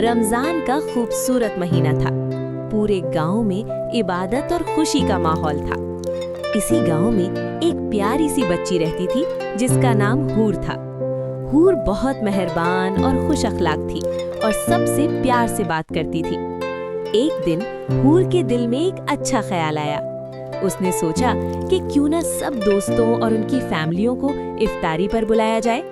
रमजान का खूबसूरत महीना था। पूरे गांव में इबादत और खुशी का माहौल था। इसी गांव में एक प्यारी सी बच्ची रहती थी जिसका नाम हूर था। हूर बहुत मेहरबान और खुश अखलाक थी और सबसे प्यार से बात करती थी। एक दिन हूर के दिल में एक अच्छा ख्याल आया। उसने सोचा कि क्यों ना सब दोस्तों और उनकी फैमिलियों को इफ्तारी पर बुलाया जाए।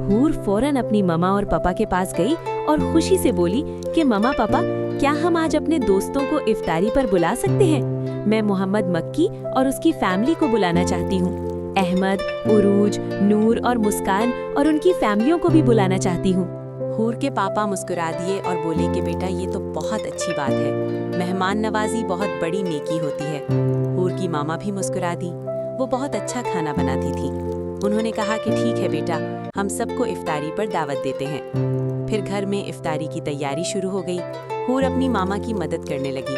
हूर फौरन अपनी मम्मा और पापा के पास गई और खुशी से बोली कि मम्मा पापा, क्या हम आज अपने दोस्तों को इफ्तारी पर बुला सकते हैं? मैं मोहम्मद मक्की और उसकी फैमिली को बुलाना चाहती हूँ। अहमद, उरूज, नूर और मुस्कान और उनकी फैमिलियों को भी बुलाना चाहती हूँ। हूर के पापा मुस्कुरा दिए और बोले कि बेटा, ये तो बहुत अच्छी बात है। मेहमान नवाजी बहुत बड़ी नेकी होती है। हूर की मामा भी मुस्कुरा दी। वो बहुत अच्छा खाना बनाती थी। उन्होंने कहा कि ठीक है बेटा, हम सबको इफ्तारी पर दावत देते हैं। फिर घर में इफ्तारी की तैयारी शुरू हो गई। हूर अपनी मामा की मदद करने लगी।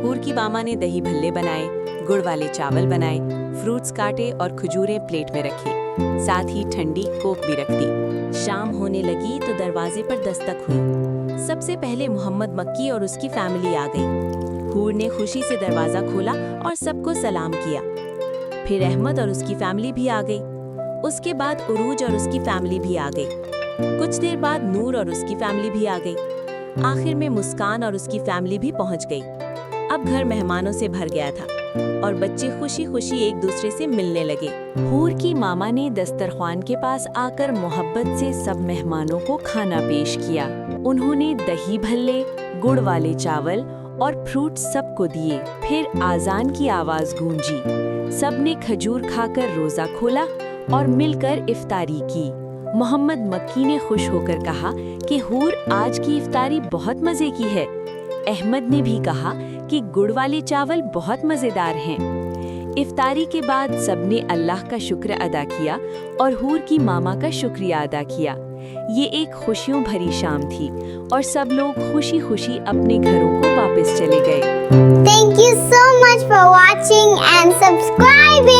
हूर की मामा ने दही भल्ले बनाए, गुड़ वाले चावल बनाए, फ्रूट्स काटे और खजूरें प्लेट में रखी। साथ ही ठंडी कोक भी रख दी। शाम होने लगी तो दरवाजे पर दस्तक हुई। सबसे पहले मोहम्मद मक्की और उसकी फैमिली आ गई। हूर ने खुशी से दरवाजा खोला और सबको सलाम किया। फिर अहमद और उसकी फैमिली भी आ गई। उसके बाद उरूज और उसकी फैमिली भी आ गई। कुछ देर बाद नूर और उसकी फैमिली भी आ गई। आखिर में मुस्कान और उसकी फैमिली भी पहुंच गई। अब घर मेहमानों से भर गया था और बच्चे खुशी खुशी एक दूसरे से मिलने लगे। हूर की मामा ने दस्तरख्वान के पास आकर मोहब्बत से सब मेहमानों को खाना पेश किया। उन्होंने दही भल्ले, गुड़ वाले चावल और फ्रूट सबको दिए। फिर आजान की आवाज गूंजी। सबने खजूर खाकर रोजा खोला और मिलकर इफ्तारी की। मोहम्मद मक्की ने खुश होकर कहा कि हूर, आज की इफ्तारी बहुत मजे की है। अहमद ने भी कहा कि गुड़ वाले चावल बहुत मजेदार हैं। इफ्तारी के बाद सबने अल्लाह का शुक्र अदा किया और हूर की मामा का शुक्रिया अदा किया। ये एक खुशियों भरी शाम थी और सब लोग खुशी खुशी अपने घरों को वापस चले गए। Thank you so much for watching and subscribing.